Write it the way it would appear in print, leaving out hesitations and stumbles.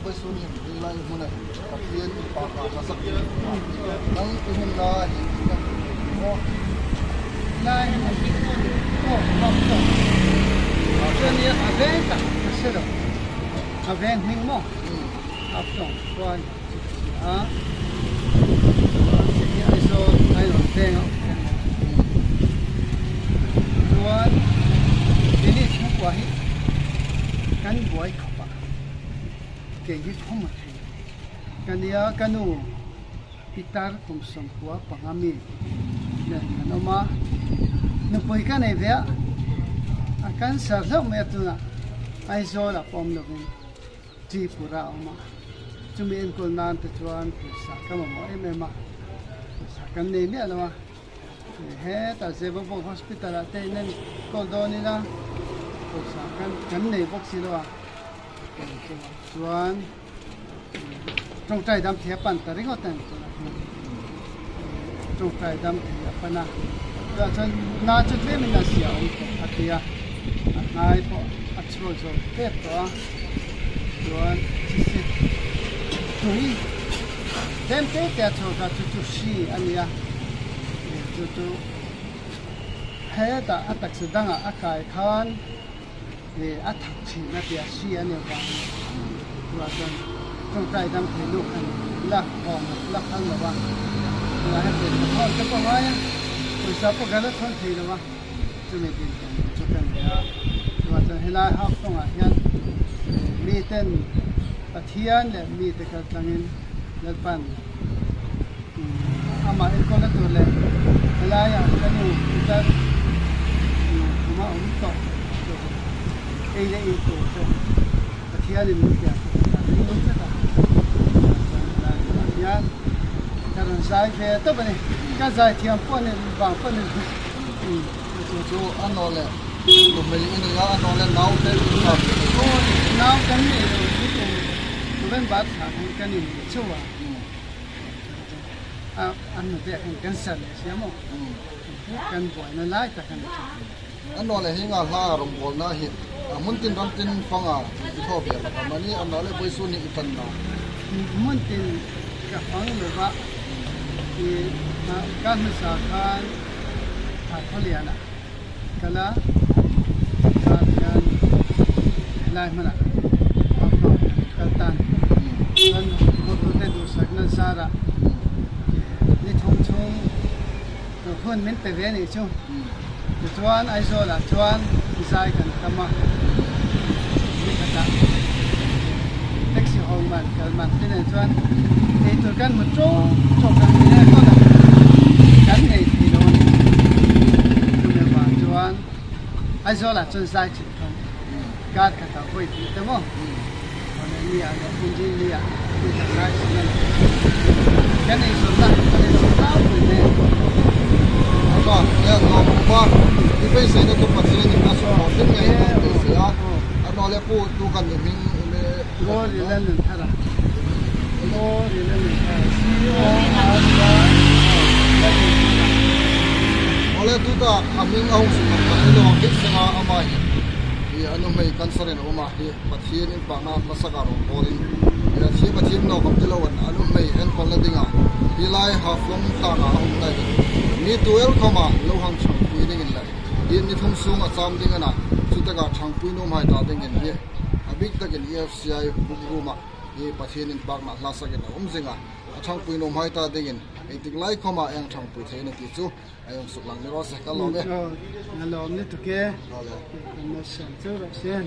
bơi xuân thì lại muốn này tập viên bảo cả nó sắp nắng cái hôm nay lại là cái con học tập cho nên ở bên cả sẽ được ở bên mình mò học tập qua à thì ai số ai nói thế không rồi cái này không quá hết cái buổi học à cái gì không mà cái này cái nu pitar cùng sống qua bằng ami nè nó mà nó bơi cái này vậy akan sarjak me tu na ai zo la pom lo bin ti pura ma chumi en kol nan te chuan sa ka ma em ma sa kan nei me ala ma he ta se bo hospital ate nen kol do ni na ko sa kan nei bok si lo a chuan trong trai dam thia pan ta ring hotan trong trai dam thia pana ya chan na chu le min na sia o atia ai po achro zo te to chuan chi se tui dem te te cho ka chu si ania chu he ta atak se danga akai khan e athak chi na tia si ania ba wa chan trong trai dam thei lu khan la hom la khan la ba la he te ko ta ko wa ya ko sa ko gala thon thei la ba chu me tin chu kan yaว่าจะให้ลายฮักต้องยันมีเต้นปะเทียนและมีแต่กระตังเงินเลือดปั่นอามาเอ็นก็แล้วตัวเลยให้ลายกันอยู่จะมาอุ้มต่อเอเอตัวปะเทียนนี่มันเกี่ยวกับมันจะต่างยันการสายเฟตัวไปนี่การสายเทียมป้อนนี่บางป้อนนี่จู่อันนั้นแหละตัวมันยังไงอันนั้นแหละน้าวเต็มครับน้าวกันนี่ตัวเป็นบาดขากันนี่ชั่วอันนั้นเด็กกันสั่นใช่ไหมกันบ่อยนั่นไล่แต่กันอันนั้นแหละที่งานล่ารำบอลน่าเห็นมุนตินรำตินฟังอ่ะที่ชอบแบบนั้นนี่อันนั้นเลยไปสู้นี่อีกทันนะมุนตินกับฟังหรือว่าที่การศึกษาการถ่ายทอดเรียนอ่ะก็แล้วการไล่มาละกันตันกันหมดแต่ดูสักนั่นสาระนี่ชงตัวเพื่อนมันไปเวียนอีกชั่วชวนไอโซล่ะชวนดีไซน์กันทำมานี่กันละเล็กสิห้องมันกันมันที่ไหนชวนไอตัวกันมันโจ้กันนี่นะก็ละกันไอที่โดนตัวเดียวกันชวนไอโซล่ะจนสายจิตกันการกันต่อไปที่แต่ว่าวันนี้อ่ะคุณจีนี่อ่ะคุณจะสายจิตกันไอโซล่ะกันไอโซล่ะคุณเนี่ยก็เนี่ยเราว่าที่ไปเสียตัวปัจจัยนี่นะส่วนของที่เนี่ยเสียอันนั้นเลยพูดดูกันอย่างนี้เลยโลดีเล่นหนึ่งท่าละโลดีเล่นหนึ่งท่าซีโออาร์อะไรตัวก็ทำยิ่งเอาสุดมันเลยลองคิดสักอามาอีอันนั้นไม่กันสระนออกมาที่ปัจจัยนี่ปากน้ำมาสักการะพอดีที่ปัจจัยเราคำที่เราวันอันนั้นไม่เห็นคนละดิ่งอ่ะที่ไล่หาฟลงต่างอ่ะเอาได้มีตัวเอลเข้ามาเราหังช่างปุยดิ่งเลยที่นี่ทุ่งสูงอ่ะจำดิ่งนะสุดท้ายช่างปุยโน้มให้ตาดิ่งเนี่ยบิ๊กตะกิน EFCI บุกรุมาที่ปัจจัยนี่ปากน้ำลาสักกันจริงอ่ะช่างปุยโน้มให้ตาดิ่งไอ้ที่ไล่เข้ามาเองช่างปุยเทนที่จู่ไอ้องสุกหลังนี่รอสักกันลองเนี่ยนั่นลองนี่ตุ๊กแกนั่นสั่งเจ้าเสียน